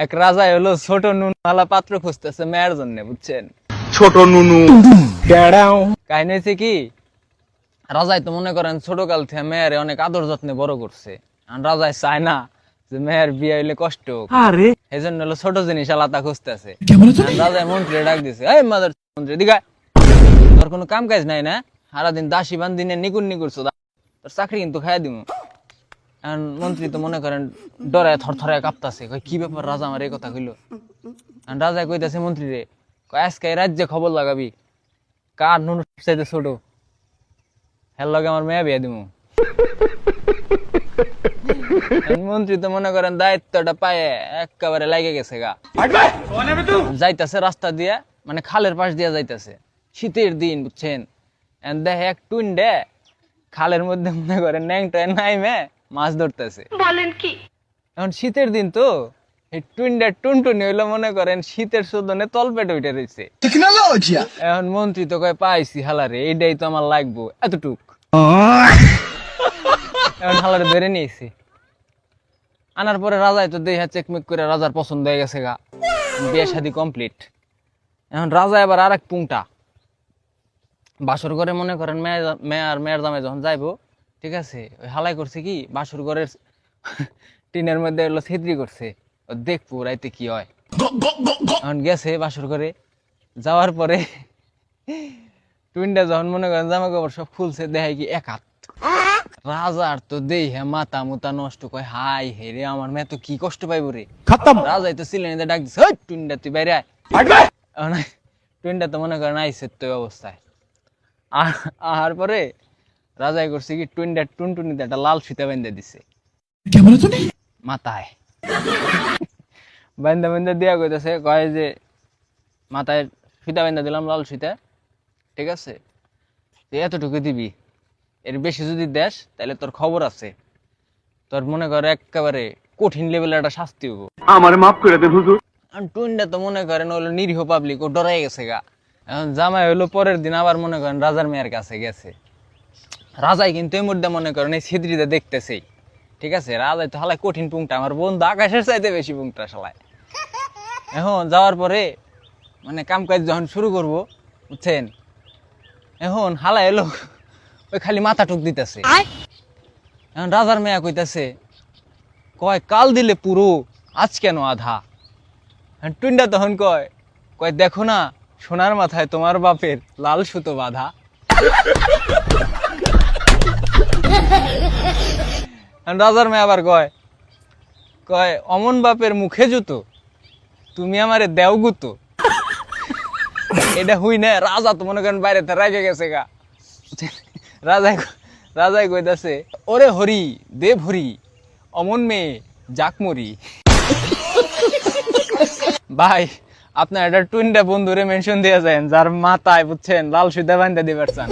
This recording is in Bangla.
এক রাজাই হলো ছোট নুনওয়ালা পাত্র খুঁজতেছে মেয়ের জন্য, বুঝছেন? ছোট নুনু কাহিনী হয়েছে কি, রাজাই তো মনে করেন ছোট কাল থেকে মেয়ের অনেক আদর যত্নে বড় করছে। আর রাজাই চায় না যে মেয়ের বিয়ে হইলে কষ্ট হোক, এই জন্য হলো ছোট জিনিস আলাদা খুঁজতেছে। রাজাই মন্ত্রী ডাক দিছে, এই মাদার মন্ত্রী দিঘা, তোর কোনো কাম কাজ নাই না? সারাদিন দাসী বান্দিনে নিকুন নিকুরছো, তোর চাকরি কিন্তু খাইয়া দিমু। এখন মন্ত্রী তো মনে করেন ডরে থরথরায় কাঁপতাছে, কয় কি ব্যাপার রাজা আমার এই কথা কইলো? রাজা কইতাছে মন্ত্রী রে, কয় আজকে এই রাজ্যে খবর লাগাবি কার নুন চাইতে ছোট, হের লগে আমার মেয়ে বিয়ে দিমু। মন্ত্রী তো মনে করেন দায়িত্বটা পায়ে একেবারে লাগে গেছে গা। যাইতাছে রাস্তা দিয়ে, মানে খালের পাশ দিয়ে যাইতাছে, শীতের দিন, বুঝছেন? দেখে এক টুন্ডে খালের মধ্যে মনে করেন ন্যাংটা নাইমে মাছ ধরতেছে। বলেন কি? এখন শীতের দিন তো, এই টুন্ডা টুনটুনি হইলো মনে করেন শীতের শোধনে তলপেটে উঠে রয়েছে। এখন মন্ত্রী তো কয় পাইছি হালারে, এইটাই তো আমার লাগবো এতটুক। এখন হালারে ধরে নিয়েছি, আনার পরে রাজাই তো দেহা চেকমেক করে রাজার পছন্দ হয়ে গেছে গা, বিয়ে শাদী কমপ্লিট। এখন রাজা এবার আর এক পুংটা বাসর ঘরে মনে করেন মেয়ের জামাই যখন যাইবো, ঠিক আছে, ওই হালাই করছে কি বাসর ঘরের টিনের মধ্যে এগুলো ছিদ্রি করছে, ও দেখবো রাইতে কি হয়। এখন গেছে বাসর ঘরে, যাওয়ার পরে টুইনটা যখন মনে করেন জামা কাপড় সব খুলছে, দেখায় কি এক হাত। রাজার তো দেই হ্যাঁ মাথা মুতা নষ্ট, কয় হাই হে রে, আমার মেয়ে তো কি কষ্ট পাইবো রে। রাজাই তো সিলেনিতে ডাক দিছে, ওই টুইনটা তুই বাইরে আয়। টুইনটা তো মনে করেন আইসে তো অবস্থায়। আর পরে রাজাই করছে কি টুইনটা টুনটুনিতে একটা লাল ফিতা বেঁধে দিছে মাথায়। বেঁধে বেঁধে দিয়া কইতেছে, কয় যে মাথায় ফিতা বেঁধে দিলাম লাল ফিতা, ঠিক আছে, এতটুকু দিবি, এর বেশি যদি দেশ তাহলে তোর খবর আছে, তোর মনে কর একেবারে কঠিন লেভেলের একটা শাস্তি হবো। আমার মাফ করে দেন হুজুর। টুইনটা তো মনে করেন হলো নিরীহ পাবলিক, ও ডরাই গেছে গা। এখন জামাই হলো পরের দিন আবার মনে করেন রাজার মেয়ের কাছে গেছে। রাজাই কিন্তু এই মুহূর্তে মনে করেন এই ছিদ্রিতে দেখতেছেই, ঠিক আছে, রাজাই তো হালাই কঠিন পুংটা, আমার বন্ধু আকাশের চাইতে বেশি পুংটা শালায়। এখন যাওয়ার পরে মানে কাম কাজ যখন শুরু করব, বুঝছেন, এখন হালাই এলো ওই খালি মাথা টুক দিতেছে। এখন রাজার মেয়া কইতাছে, কয় কাল দিলে পুরো, আজ কেন আধা? টুইনটা তখন কয় কয় দেখো না সোনার মাথায় তোমার বাপের লাল সুতো বাঁধা। রাজার মেয়ে আবার কয় কয় অমন বাপের মুখে জুতো, তুমি আমারে দেও গুতো। এটা হুই না, রাজা তো মনে করেন বাইরে রাগে গেছে গা। রাজাই কইতাছে, ওরে হরি দেব হরি, অমন মেয়ে যাক মরি। ভাই আপনার একটা টুইনটা বন্ধুরে মেনশন দিয়ে যায় যার মাথায়, বুঝছেন, লাল সুতা বান্ধা দিবার চান।